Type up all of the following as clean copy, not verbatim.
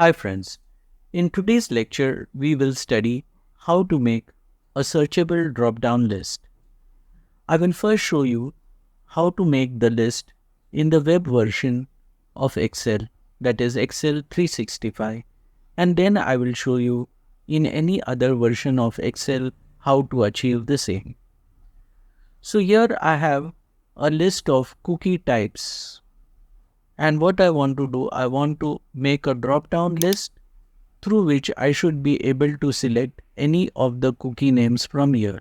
Hi friends, in today's lecture we will study how to make a searchable drop-down list. I will first show you how to make the list in the web version of Excel, that is Excel 365, and then I will show you in any other version of Excel how to achieve the same. So here I have a list of cookie types, and what I want to do, I want to make a drop-down list through which I should be able to select any of the cookie names from here.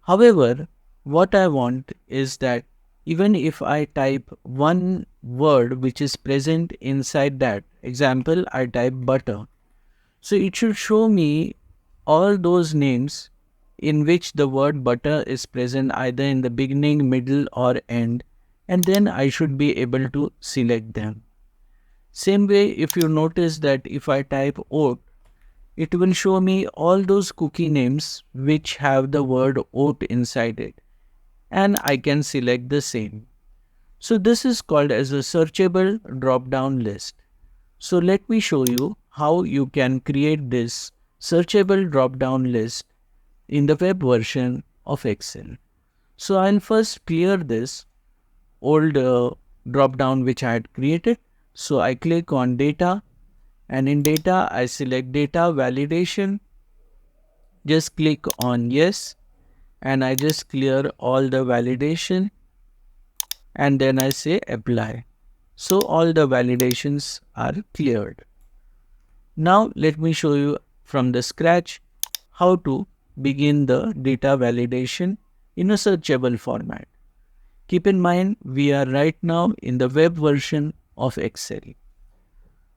However, what I want is that even if I type one word which is present inside that, example, I type butter, so it should show me all those names in which the word butter is present either in the beginning, middle or end, and then I should be able to select them. Same way, if you notice that if I type oat, it will show me all those cookie names which have the word oat inside it, and I can select the same. So this is called as a searchable drop-down list. So let me show you how you can create this searchable drop-down list in the web version of Excel. So I'll first clear this old drop-down which I had created. So I click on data, and in data I select data validation. Just click on yes, and I just clear all the validation, and then I say apply. So all the validations are cleared. Now let me show you from the scratch how to begin the data validation in a searchable format. Keep in mind we are right now in the web version of Excel.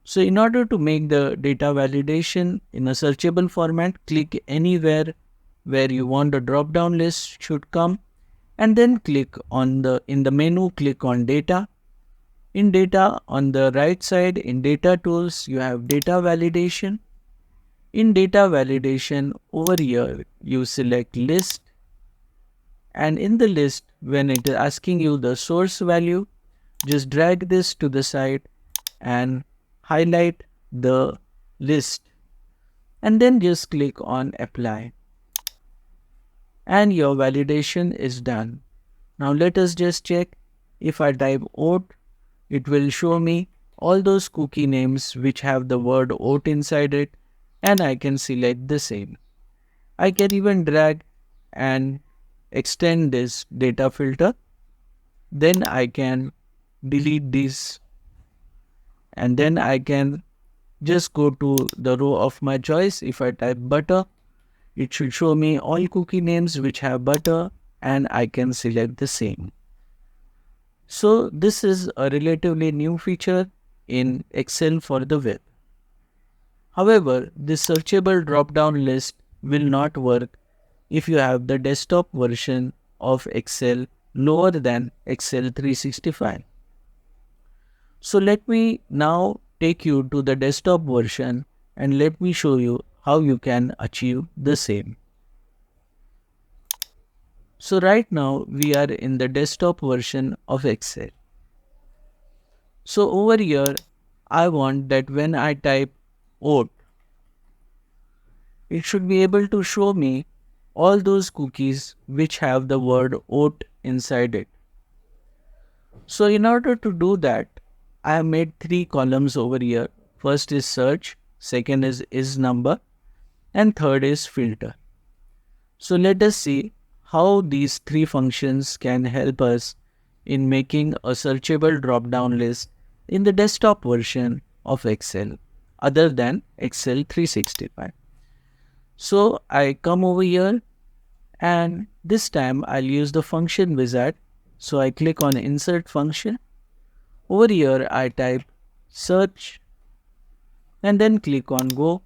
So in order to make the data validation in a searchable format, click anywhere where you want the drop-down list should come, and then click on in the menu, click on data. In data, on the right side in data tools, you have data validation. In data validation, over here you select list, and in the list, when it is asking you the source value, just drag this to the side and highlight the list, and then just click on apply, and your validation is done. Now let us just check. If I type oat, it will show me all those cookie names which have the word oat inside it, and I can select the same. I can even drag and extend this data filter. Then I can delete this, and then I can just go to the row of my choice. If I type butter, it should show me all cookie names which have butter, and I can select the same. So this is a relatively new feature in Excel for the web. However, this searchable drop-down list will not work if you have the desktop version of Excel lower than Excel 365. So let me now take you to the desktop version, and let me show you how you can achieve the same. So right now we are in the desktop version of Excel. So over here, I want that when I type oat, it should be able to show me all those cookies which have the word oat inside it. So in order to do that, I have made three columns over here. First is search, second is number, and third is filter. So let us see how these three functions can help us in making a searchable drop-down list in the desktop version of Excel other than Excel 365. So I come over here, and this time I'll use the function wizard. So I click on insert function. Over here I type search, and then click on go,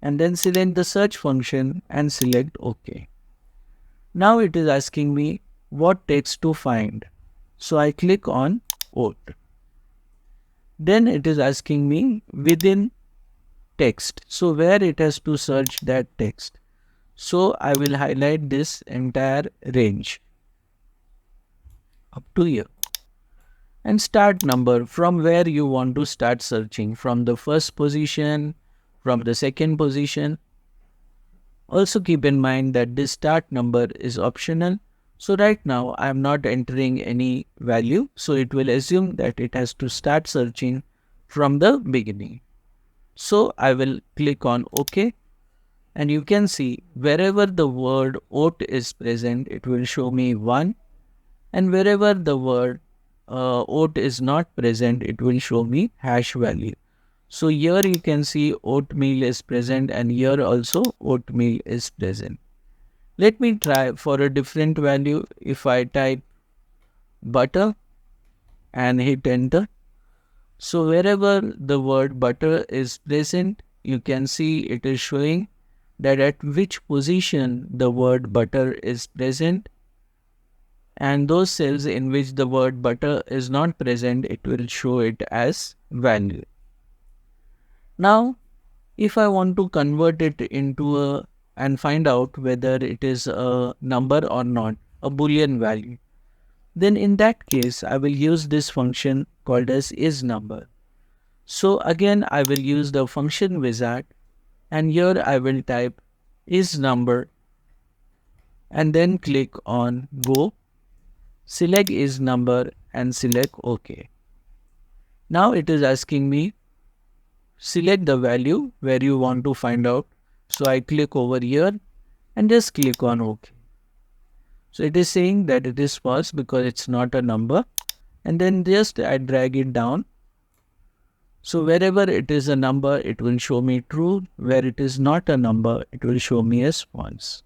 and then select the search function and select OK. Now it is asking me what text to find. So I click on oat. Then it is asking me within text. So where it has to search that text. So I will highlight this entire range up to here. and start number from where you want to start searching, from the first position, from the second position. Also keep in mind that this start number is optional. So right now I am not entering any value. So it will assume that it has to start searching from the beginning. So I will click on OK. And you can see wherever the word oat is present, it will show me 1. And wherever the word oat is not present, it will show me hash value. So here you can see oatmeal is present and here also oatmeal is present. Let me try for a different value. If I type butter and hit enter. So wherever the word butter is present, you can see it is showing that at which position the word butter is present, and those cells in which the word butter is not present, it will show it as value. Now, if I want to convert it into and find out whether it is a number or not, a Boolean value, then in that case, I will use this function called as isNumber. So again, I will use the function wizard, and here I will type isNumber and then click on go, select isNumber and select OK. Now it is asking me select the value where you want to find out. So I click over here and just click on OK. So it is saying that it is false because it's not a number, and then just I drag it down. So wherever it is a number, it will show me true. Where it is not a number, it will show me as false.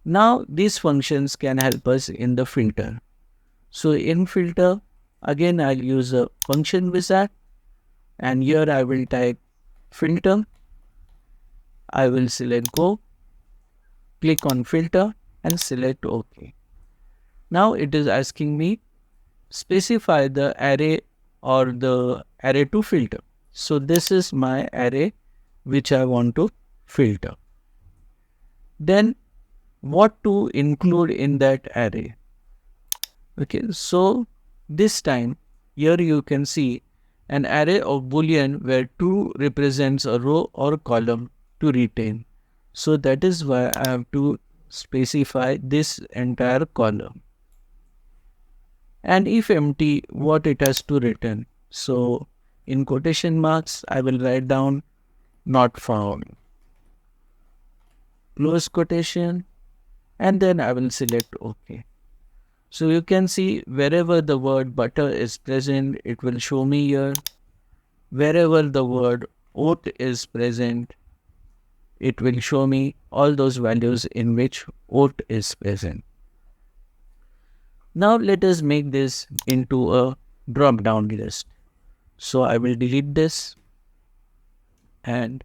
Now these functions can help us in the filter. So in filter, again I'll use a function wizard, and here I will type filter. I will select go, click on filter and select OK. Now it is asking me specify the array or the array to filter. So this is my array which I want to filter. Then what to include in that array? Okay, so this time here you can see an array of Boolean where 2 represents a row or column to retain. So that is why I have to specify this entire column. And if empty, what it has to return. So in quotation marks, I will write down not found, close quotation, and then I will select OK. So you can see wherever the word butter is present, it will show me here. Wherever the word oat is present, it will show me all those values in which oat is present. Now let us make this into a drop-down list. So I will delete this, and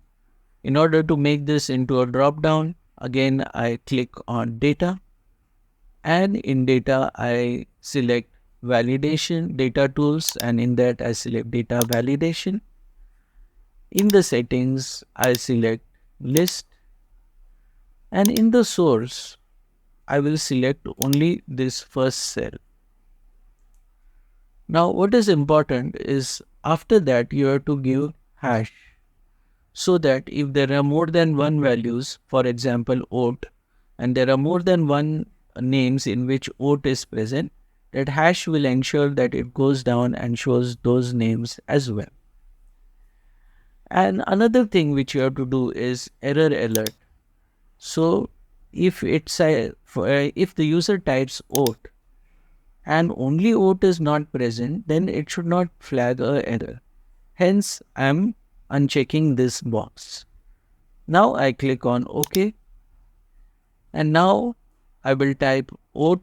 in order to make this into a drop-down, again I click on data, and in data I select validation, data tools, and in that I select data validation. In the settings I select list, and in the source I will select only this first cell. Now what is important is after that you have to give hash, so that if there are more than one values, for example oat, and there are more than one names in which oat is present, that hash will ensure that it goes down and shows those names as well. And another thing which you have to do is error alert. So if if the user types oat and only oat is not present, then it should not flag a error. Hence, I am unchecking this box. Now I click on OK, and now I will type oat,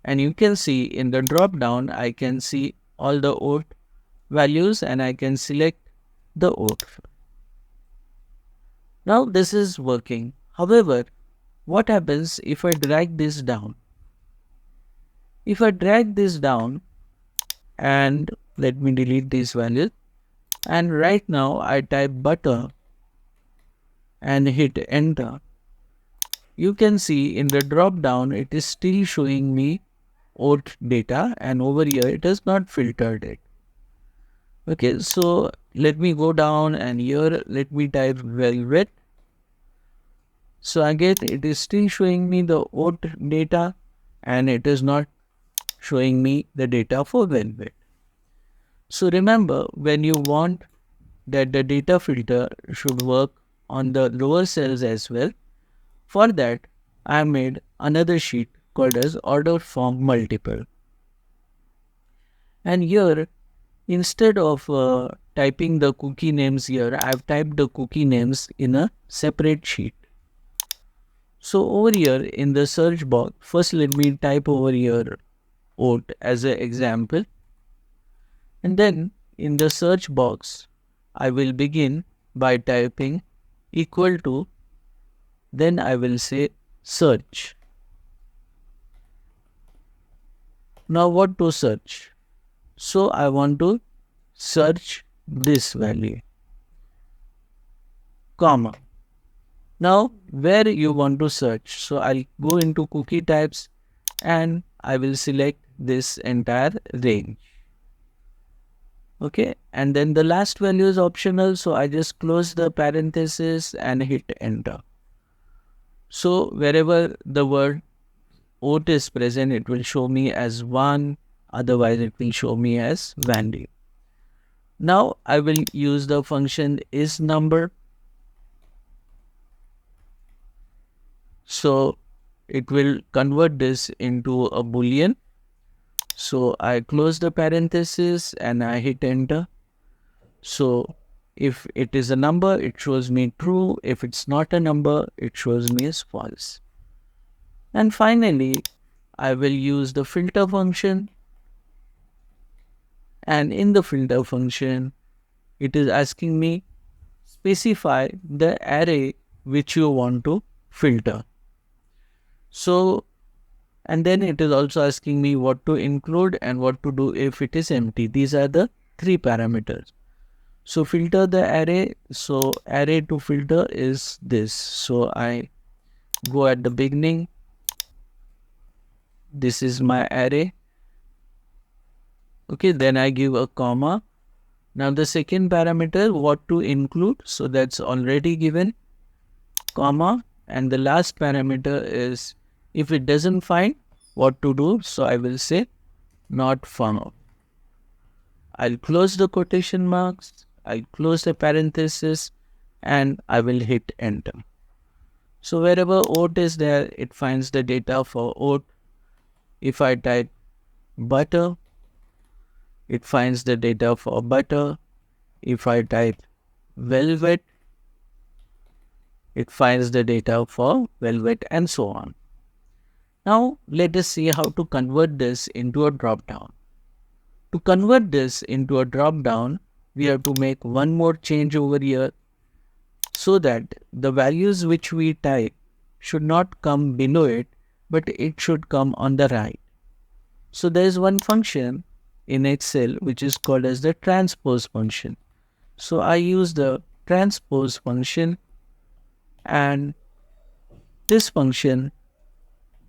and you can see in the drop down I can see all the oat values and I can select the oat. Now this is working. However, what happens if I drag this down? If I drag this down, and let me delete these values, and right now I type butter and hit enter, you can see in the drop down it is still showing me oat data, and over here it has not filtered it. Okay, so let me go down and here let me type velvet. So again it is still showing me the oat data and it is not showing me the data for velvet. So remember, when you want that the data filter should work on the lower cells as well, for that I made another sheet called as order from multiple. And here, instead of typing the cookie names here, I've typed the cookie names in a separate sheet. So over here in the search box, first let me type over here oat as an example. And then in the search box, I will begin by typing equal to, then I will say search. Now what to search? So I want to search this value, comma. Now where you want to search? So I'll go into cookie types and I will select this entire range. Okay, and then the last value is optional, so I just close the parenthesis and hit enter. So wherever the word oat is present, it will show me as 1, otherwise it will show me as value. Now I will use the function isNumber. So it will convert this into a boolean. So I close the parenthesis and I hit enter. So if it is a number, it shows me true. If it's not a number, it shows me as false. And finally, I will use the filter function. And in the filter function, it is asking me specify the array which you want to filter. So, and then it is also asking me what to include and what to do if it is empty. These are the 3 parameters. So filter the array. So array to filter is this. So I go at the beginning. This is my array. Okay, then I give a comma. Now the second parameter, what to include. So that's already given, comma. And the last parameter is if it doesn't find, what to do. So I will say not found. I'll close the quotation marks. I'll close the parenthesis and I will hit enter. So wherever oat is there, it finds the data for oat. If I type butter, it finds the data for butter. If I type velvet, it finds the data for velvet and so on. Now let us see how to convert this into a drop-down. To convert this into a drop-down, we have to make one more change over here so that the values which we type should not come below it, but it should come on the right. So there is one function in Excel which is called as the transpose function. So I use the transpose function and this function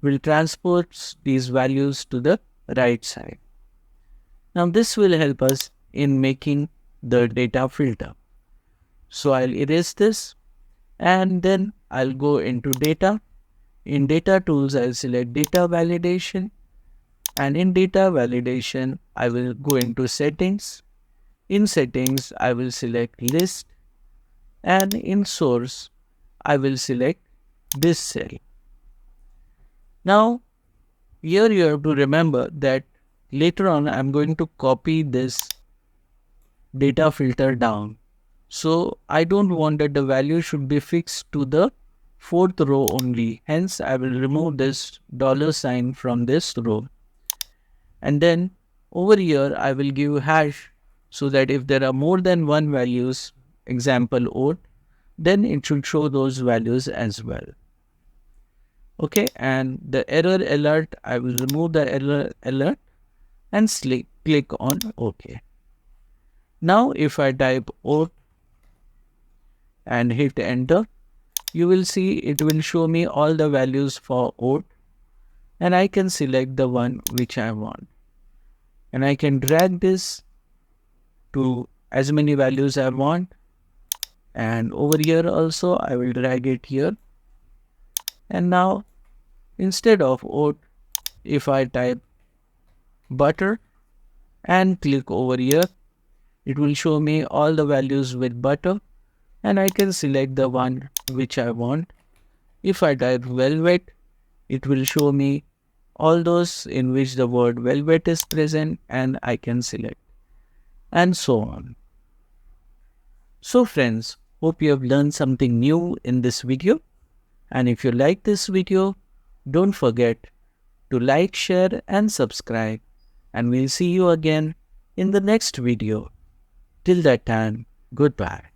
will transpose these values to the right side. Now this will help us in making the data filter. So I'll erase this and then I'll go into data. In data tools, I'll select data validation. And in data validation, I will go into settings. In settings, I will select list. And in source, I will select this cell. Now, here you have to remember that later on, I'm going to copy this data filter down. So I don't want that the value should be fixed to the 4th row only. Hence, I will remove this $sign from this row. And then over here, I will give hash so that if there are more than one values, example oat, then it should show those values as well. Okay, and the error alert, I will remove the error alert and click on OK. Now, if I type oat and hit enter, you will see it will show me all the values for oat. and I can select the one which I want. And I can drag this to as many values I want. And over here also, I will drag it here. And now, instead of oat, if I type butter and click over here, it will show me all the values with butter. And I can select the one which I want. If I type velvet, it will show me all those in which the word velvet is present, and I can select, and so on. So friends, hope you have learned something new in this video. And if you like this video, don't forget to like, share and subscribe. And we'll see you again in the next video. Till that time, goodbye.